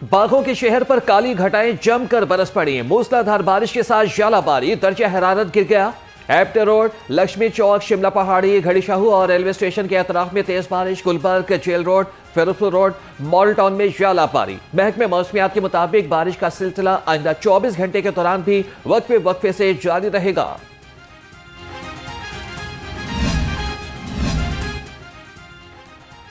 बागों के शहर पर काली घटाएं जमकर बरस पड़ी। मूसलाधार बारिश के साथ झालाबारी, दर्जा हरारत गिर गया। एप्टे रोड, लक्ष्मी चौक, शिमला पहाड़ी, घड़ीशाहू और रेलवे स्टेशन के अतराफ में तेज बारिश। Gulberg, jail road, Ferozepur road, mall town में झालाबारी। महकमे मौसमियात के मुताबिक बारिश का सिलसिला आइंदा 24 घंटे के दौरान भी वक्फे वक्फे से जारी रहेगा।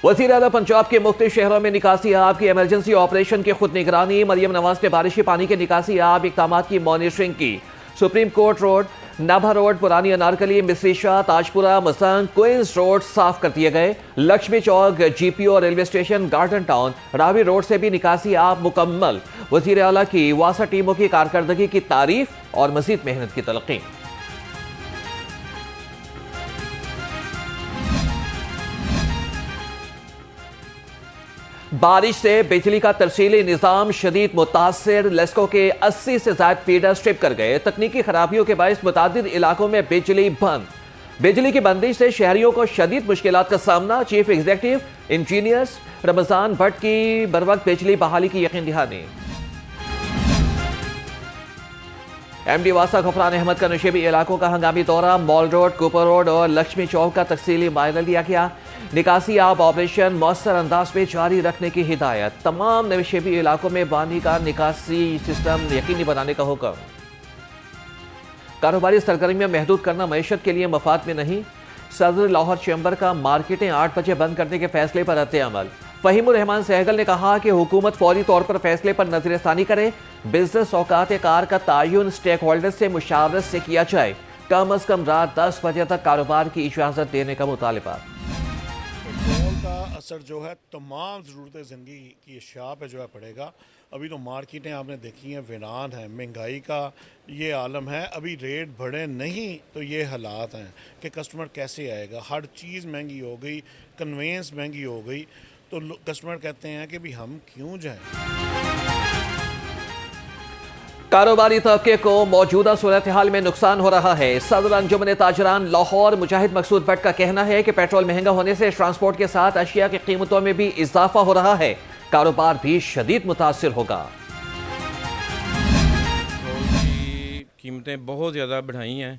वज़ीर आला पंजाब के मुख्तलिफ शहरों में निकासी आब की इमरजेंसी ऑपरेशन की खुद निगरानी। मरियम नवाज ने बारिशी पानी के निकासी आब इक़दाम की मॉनिटरिंग की। Supreme court road, Nabha road, पुरानी अनारकली, मिस्री शाह, ताजपुरा, मसंद, क्वींस रोड साफ कर दिए गए। लक्ष्मी चौक, GPO, railway station, garden town, Ravi road से भी निकासी आब मुकम्मल। वज़ीर आला की वासा टीमों की कारकर्दगी की तारीफ और मजीद मेहनत की तलक़ीन। बारिश से बिजली का तरसीली निजाम शदीद मुतासिर। लेस्को के 80 से ज्यादा फीडर स्ट्रिप कर गए। तकनीकी खराबियों के बायस मुतादिद इलाकों में बिजली बंद। बिजली की बंदिश से शहरियों को शदीद मुश्किलात का सामना। Chief executive engineers Ramzan Bhatt की बरवक्त बिजली बहाली की यकीन दहानी। MD वासा गफरान अहमद का नशेबी इलाकों का हंगामी दौरा। मॉल रोड, कूपर रोड और लक्ष्मी चौक का तफसीली मायना लिया गया। निकासी आब ऑपरेशन मौसर अंदाज में जारी रखने की हिदायत। तमाम नशेबी इलाकों में पानी का निकासी सिस्टम यकीनी बनाने का हुक्म। कारोबारी सरगर्मियां महदूद करना मईशत के लिए मफाद में नहीं। सदर लाहौर चैम्बर का मार्केटें 8 बजे बंद करने के फैसले पर रद्द अमल। फहीमुर रहमान सहगल ने कहा कि हुकूमत फौरी तौर पर फैसले पर नजरसानी करे। बिजनेस औकात कार का तायुन स्टेक होल्डर से मुशावरत से किया जाए। कम अज कम रात 10 बजे तक कारोबार की इजाजत देने का मुतालबा। पेट्रोल का असर जो है तमाम ज़रूरत ज़िंदगी की अशिया पे जो है पड़ेगा। अभी तो मार्केटें आपने देखी हैं, वीरान है, महंगाई का ये आलम है। अभी रेट बढ़े नहीं तो ये हालात हैं कि कस्टमर कैसे आएगा। हर चीज़ महंगी हो गई, कन्वेंस महंगी हो गई, तो कस्टमर कहते हैं कि भी हम क्यों जाएं। कारोबारी तबके को मौजूदा सूरत हाल में नुकसान हो रहा है। सदर अंजुमन ताजरान लाहौर मुजाहिद मकसूद भट्ट का कहना है कि पेट्रोल महंगा होने से ट्रांसपोर्ट के साथ अशिया की कीमतों में भी इजाफा हो रहा है। कारोबार भी शदीद मुतासिर होगा। पेट्रोल की कीमतें बहुत ज़्यादा बढ़ाई हैं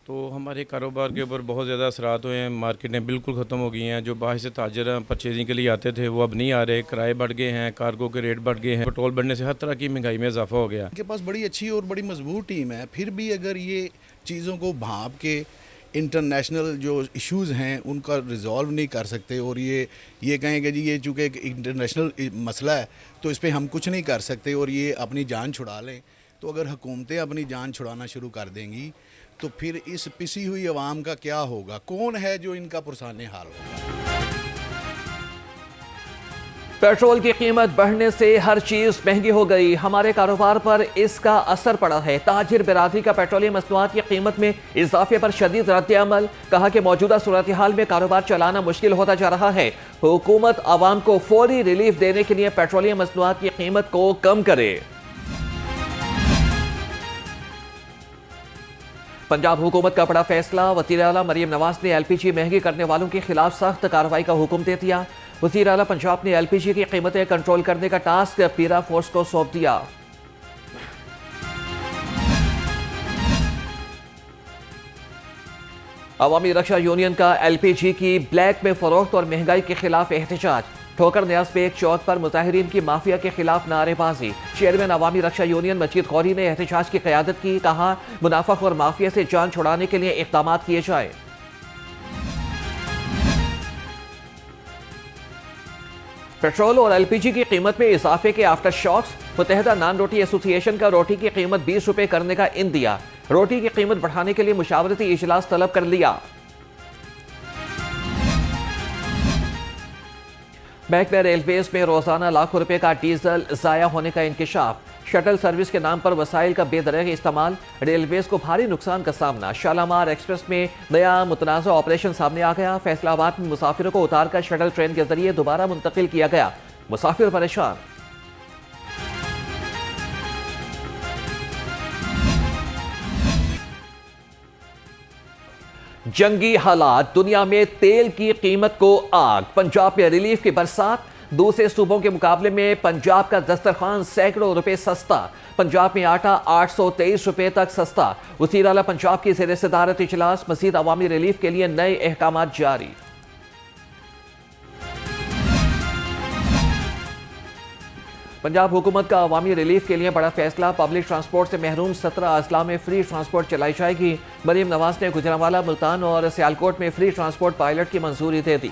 तो हमारे कारोबार के ऊपर बहुत ज़्यादा असरात हुए हैं। मार्केटें बिल्कुल ख़त्म हो गई हैं। जो बाहर से ताजर परचेजिंग के लिए आते थे वो अब नहीं आ रहे। किराए बढ़ गए हैं, कार्गो के रेट बढ़ गए हैं। पेट्रोल बढ़ने से हर तरह की महंगाई में इजाफा हो गया। उनके पास बड़ी अच्छी और बड़ी मजबूत टीम है, फिर भी अगर ये चीज़ों को भांप के इंटरनेशनल जो इश्यूज़ हैं उनका रिजॉल्व नहीं कर सकते और ये कहें कि जी ये चूँकि एक इंटरनेशनल मसला है तो इस पर हम कुछ नहीं कर सकते और ये अपनी जान छुड़ा लें, तो अगर हुकूमतें अपनी जान छुड़ाना शुरू कर देंगी तो फिर इस पिसी हुई आवाम का क्या होगा? कौन है जो इनका पुरसाने हाल होगा? पेट्रोल की कीमत बढ़ने से हर चीज महंगी हो गई। हमारे कारोबार पर इसका असर पड़ा है। ताजिर बिरादरी का पेट्रोलियम मसनूआत की कीमत में इजाफे पर शदीद रद्द अमल। कहा कि मौजूदा सूरत हाल में कारोबार चलाना मुश्किल होता जा रहा है। हुकूमत आवाम को फौरी रिलीफ देने के लिए पेट्रोलियम मसनूआत की कीमत को कम करे। पंजाब हुकूमत का बड़ा फैसला। वज़ीर आला मरियम नवाज ने LPG महंगी करने वालों के खिलाफ सख्त कार्रवाई का हुक्म दे दिया। वज़ीर आला पंजाब ने LPG की कीमतें कंट्रोल करने का टास्क पीरा फोर्स को सौंप दिया। अवामी रक्षा यूनियन का LPG की ब्लैक में फरोख्त और महंगाई के खिलाफ एहतजाज। ठोकर न्याज पे एक चौक पर मुजाहिरीन की माफिया के खिलाफ नारेबाजी। चेयरमैन अवामी रक्षा यूनियन मजीद गौरी ने एहतजाज की क़यादत की। कहा मुनाफा और माफिया से जान छुड़ाने के लिए इक़दाम किए जाए। पेट्रोल और LPG की कीमत में इजाफे के आफ्टर शॉक्स। मुत्तहिदा नान रोटी एसोसिएशन का रोटी की कीमत 20 रुपए करने का इंदिया। रोटी की कीमत बढ़ाने के लिए मुशावरती इजलास तलब कर लिया। महकमा रेलवेज में रोजाना लाखों रुपए का डीजल जाया होने का इंकशाफ। शटल सर्विस के नाम पर वसाइल का बेदरग इस्तेमाल। रेलवेज को भारी नुकसान का सामना। शालामार एक्सप्रेस में नया मुतनाज़ा ऑपरेशन सामने आ गया। फैसलाबाद में मुसाफिरों को उतारकर शटल ट्रेन के जरिए दोबारा मुंतकिल किया गया। मुसाफिर परेशान। जंगी हालात, दुनिया में तेल की कीमत को आग। पंजाब में रिलीफ की बरसात। दूसरे सूबों के मुकाबले में पंजाब का दस्तरखान सैकड़ों रुपए सस्ता। पंजाब में आटा 823 रुपए तक सस्ता। वज़ीर आला पंजाब की ज़ेर सदारत इजलास, मज़ीद अवामी रिलीफ के लिए नए अहकाम जारी। पंजाब हुकूमत का अवामी रिलीफ के लिए बड़ा फैसला। पब्लिक ट्रांसपोर्ट से महरूम 17 अजला में फ्री ट्रांसपोर्ट चलाई जाएगी। मरीम नवाज ने गुजरांवाला, मुल्तान और सियालकोट में फ्री ट्रांसपोर्ट पायलट की मंजूरी दे दी।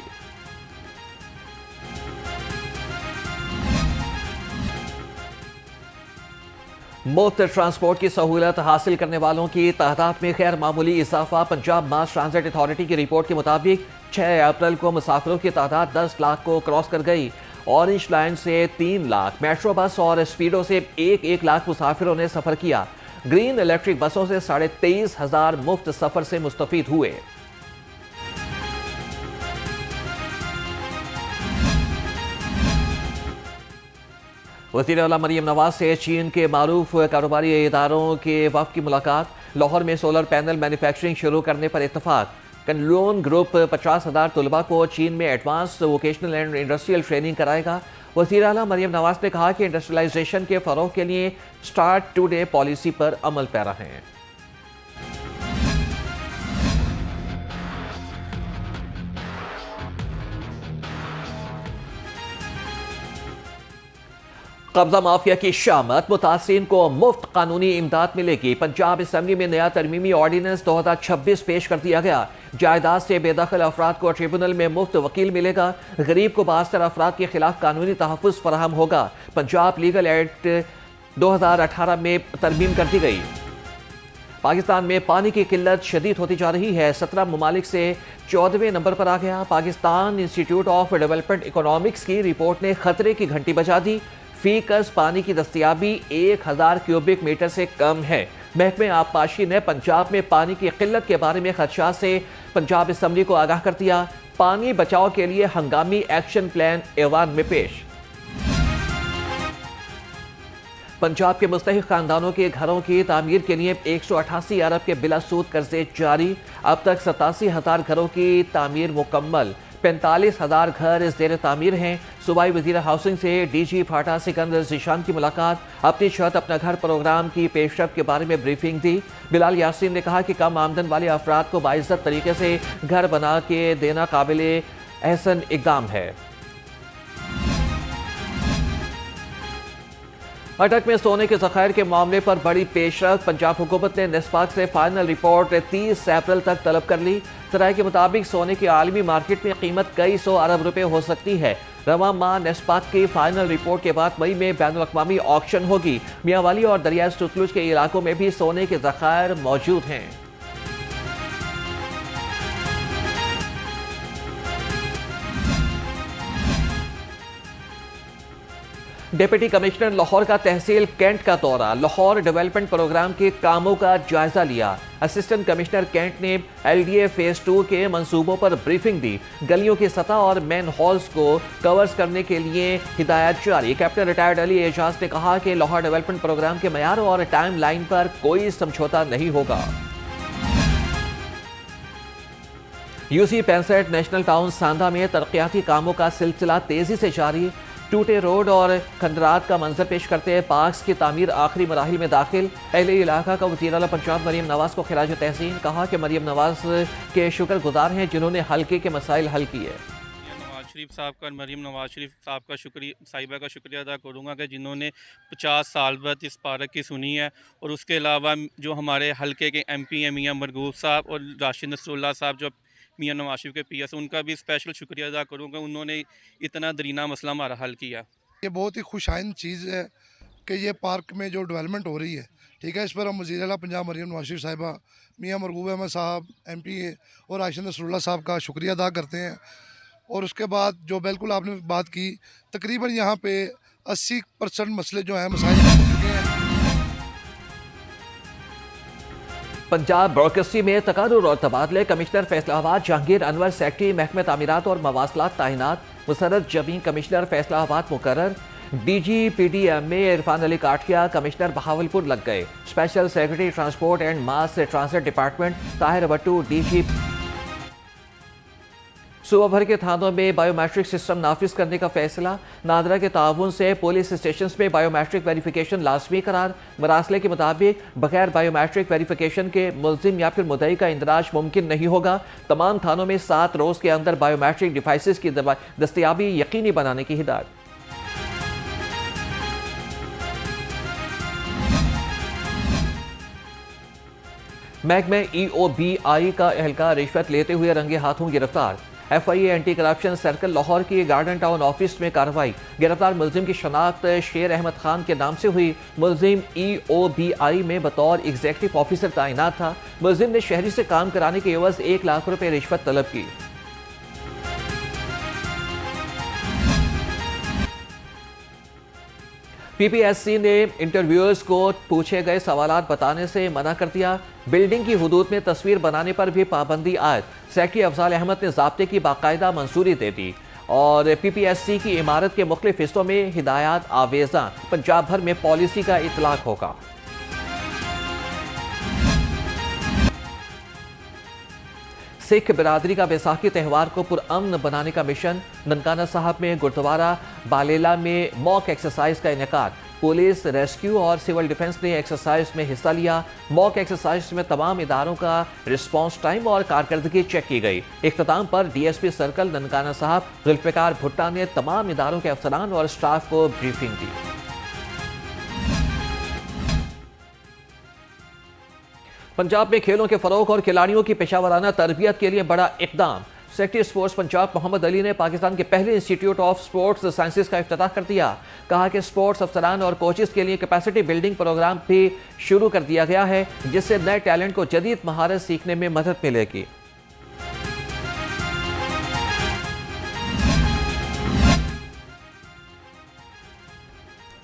मुफ्त ट्रांसपोर्ट की सहूलत हासिल करने वालों की तादाद में गैर मामूली इजाफा। पंजाब मास ट्रांजिट अथॉरिटी की रिपोर्ट के मुताबिक 6 अप्रैल को मुसाफिरों की तादाद 10 लाख को क्रॉस कर गई। ऑरेंज लाइन से 3 लाख, मेट्रो बस और स्पीडो से 1 लाख मुसाफिरों ने सफर किया। ग्रीन इलेक्ट्रिक बसों से 23,500 मुफ्त सफर से मुस्तफीद हुए। वज़ीर आला मरीम नवाज से चीन के मारूफ कारोबारी इदारों के वफ़द की मुलाकात। लाहौर में सोलर पैनल मैन्युफैक्चरिंग शुरू करने पर इत्तफाक। कनलोन ग्रुप 50,000 तलबा को चीन में advance vocational and industrial training कराएगा। वज़ीर आला मरीम नवाज ने कहा कि इंडस्ट्रियलाइजेशन के फ़रोग़ के लिए स्टार्ट टुडे पॉलिसी पर अमल पैरा हैं। कब्जा माफिया की शामत, मुतासिरीन को मुफ्त कानूनी इमदाद मिलेगी। पंजाब असम्बली में नया तरमीमी ऑर्डिनेंस 2026 पेश कर दिया गया। जायदाद से बेदखल अफराद को ट्रिब्यूनल में मुफ्त वकील मिलेगा। गरीब को बास्तर अफराद के खिलाफ कानूनी तहफ़्फ़ुज़ फराहम होगा। पंजाब लीगल एक्ट 2018 में तरमीम कर दी गई। पाकिस्तान में पानी की किल्लत शदीद होती जा रही है। 17 ममालिक से 14वें नंबर पर आ गया। Pakistan institute of development economics की रिपोर्ट ने खतरे की घंटी बजा दी। फीकस पानी की दस्तियाबी 1000 क्यूबिक मीटर से कम है। महकमे आबपाशी ने पंजाब में पानी की किल्लत के बारे में खदशात से पंजाब असम्बली को आगाह कर दिया। पानी बचाव के लिए हंगामी एक्शन प्लान ऐवान में पेश। पंजाब के मुस्तहिक खानदानों के घरों की तामीर के लिए 188 अरब के बिला सूद कर्जे जारी। अब तक 87,000 घरों की तामीर मुकम्मल। 45,000 घर इस ज़ेर तामीर हैं। सूबाई वज़ीर हाउसिंग से DG फाटा सिकंदर ज़ीशान की मुलाकात। अपनी छत अपना घर प्रोग्राम की पेशरफ के बारे में ब्रीफिंग दी। बिलाल यासीन ने कहा कि कम आमदन वाले अफराद को बाइज़्ज़त तरीके से घर बना के देना काबिल एहसन इक़दाम है। अटक में सोने के ज़खायर के मामले पर बड़ी पेशरफ। पंजाब हुकूमत ने नेस्पाक से फाइनल रिपोर्ट 30 अप्रैल तक तलब कर ली। सराय के मुताबिक सोने की आलमी मार्केट में कीमत कई सौ अरब रुपए हो सकती है। रवा माह नेस्पाक की फाइनल रिपोर्ट के बाद मई में बैनुल-अक़वामी ऑक्शन होगी। मियांवाली और दरियाई सतलुज के इलाकों में भी सोने के ज़खायर मौजूद हैं। डिप्टी कमिश्नर लाहौर का तहसील कैंट का दौरा। लाहौर डेवलपमेंट प्रोग्राम के कामों का जायजा लिया। असिस्टेंट कमिश्नर कैंट ने LDA फेज 2 के मंसूबों पर ब्रीफिंग दी। गलियों की सतह और मेन हॉल्स को कवर्स करने के लिए हिदायत जारी। कैप्टन रिटायर्ड अली एजाज ने कहा कि लाहौर डेवलपमेंट प्रोग्राम के मयार और टाइम लाइन पर कोई समझौता नहीं होगा। UC 65 नेशनल टाउन सांदा में तरक्याती कामों का सिलसिला तेजी से जारी। टूटे रोड और खंडरात का मंजर पेश करते पार्क्स की तामीर आखिरी मराहिल में दाखिल। अहले इलाका का वज़ीर आला पंजाब मरीम नवाज को खिराज तहसीन। कहा कि मरीम नवाज के शुक्रगुजार हैं जिन्होंने हल्के के मसाइल हल किए। नवाज शरीफ साहब का, मरीम नवाज शरीफ साहब का शुक्रिया, साहिबा का शुक्रिया अदा करूँगा कि जिन्होंने 50 साल बाद इस पार्क की सुनी है। और उसके अलावा जो हमारे हल्के के MP हैं मियाँ मरगूब साहब और राशिद नसरुल्लाह साहब जो मियाँ नवाज शरीफ के PS, उनका भी स्पेशल शुक्रिया अदा करूँगा। उन्होंने इतना दरीना मसला हमारा हल किया। ये बहुत ही खुशाइंद चीज़ है कि ये पार्क में जो डेवलपमेंट हो रही है, ठीक है, इस पर हम वज़ीर आला पंजाब मरीम नवाज शरीफ साहिबा, मियाँ मरगूब अहमद साहब MP और राशिद नसरुल्लाह साहब का शुक्रिया अदा करते हैं। और उसके बाद जो बिल्कुल आपने बात की, तकरीबन यहाँ पे 80% मसले जो हैं मसाइल हो चुके हैं। पंजाब ब्यूरोक्रेसी में तकारुर और तबादले। कमिश्नर फैसलाबाद जहांगीर अनवर सेक्रेटरी महकमे तामीरात और मवासलात तैनात। मुसर्रत जमीन कमिश्नर फैसलाबाद मुकर्रर। DG PDMA इरफान अली काठिया कमिश्नर बहावलपुर लग गए। Special secretary transport and mass transit department Tahir Bhattu DG सूबा भर के थानों में बायोमेट्रिक सिस्टम नाफिज करने का फैसला। नादरा के ताउन से पुलिस स्टेशन में बायोमेट्रिक वेरिफिकेशन लाजमी करार। मरासले के मुताबिक बगैर बायोमेट्रिक वेरिफिकेशन के मुलजिम या फिर मुद्दई का इंदराज मुमकिन नहीं होगा। तमाम थानों में 7 रोज के अंदर बायोमेट्रिक डिवाइसेस की दस्तयाबी यकीनी बनाने की हिदायत। महकमे EOBI का एहलकार रिश्वत लेते हुए रंगे हाथों गिरफ्तार। FIA anti corruption circle Lahore की गार्डन टाउन ऑफिस में कार्रवाई। गिरफ्तार मुलजिम की शनाख्त शेर अहमद खान के नाम से हुई। मुलजिम EOBI में बतौर एग्जीक्यूटिव ऑफिसर तैनात था। मुलजिम ने शहरी से काम कराने के एवज 1 लाख रुपए रिश्वत तलब की। PPSC ने इंटरव्यूअर्स को पूछे गए सवालात बताने से मना कर दिया। बिल्डिंग की हुदूद में तस्वीर बनाने पर भी पाबंदी आयद। सेक्रेटरी अफजाल अहमद ने ज़ाब्ते की बाकायदा मंजूरी दे दी। और PPSC की इमारत के मुख्तलिफ हिस्सों में हिदायत आवेजा। पंजाब भर में पॉलिसी का इतलाक होगा। सिख बिरादरी का बैसाखी त्यौहार को पुरअमन बनाने का मिशन। ननकाना साहब में गुरुद्वारा बालेला में मॉक एक्सरसाइज का इनेकाद। पुलिस, रेस्क्यू और सिविल डिफेंस ने एक्सरसाइज में हिस्सा लिया। मॉक एक्सरसाइज में तमाम इदारों का रिस्पांस टाइम और कारकर्दगी चेक की गई। इख्तिताम पर DSP सर्कल ननकाना साहब जुल्फिकार भुट्टा ने तमाम इदारों के अफसरान और स्टाफ को ब्रीफिंग दी। पंजाब में खेलों के फरोग और खिलाड़ियों की पेशावराना तरबियत के लिए बड़ा इकदाम। सेक्रेटरी स्पोर्ट्स पंजाब मोहम्मद अली ने पाकिस्तान के पहले इंस्टीट्यूट ऑफ स्पोर्ट्स साइंसेज का इफ्तिताह कर दिया। कहा कि स्पोर्ट्स अफसरान और कोचेस के लिए कैपेसिटी बिल्डिंग प्रोग्राम भी शुरू कर दिया गया है, जिससे नए टैलेंट को जदीद महारत सीखने में मदद मिलेगी।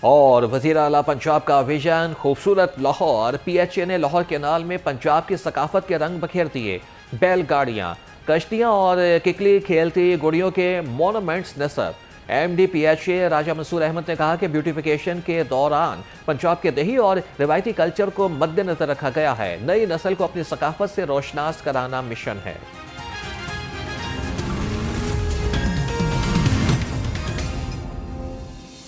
और वज़ीर आला पंजाब का विजन खूबसूरत लाहौर। PHA ने लाहौर केनाल में पंजाब की सकाफत के रंग बखेर दिए। बैलगाड़ियाँ, कश्तियाँ और किकली खेलती गुड़ियों के मोनूमेंट्स नस्ब। MD PHA राजा मंसूर अहमद ने कहा कि ब्यूटिफिकेशन के दौरान पंजाब के दही और रिवायती कल्चर को मद्देनजर रखा गया है। नई नस्ल को अपनी सकाफत से रोशनास कराना मिशन है।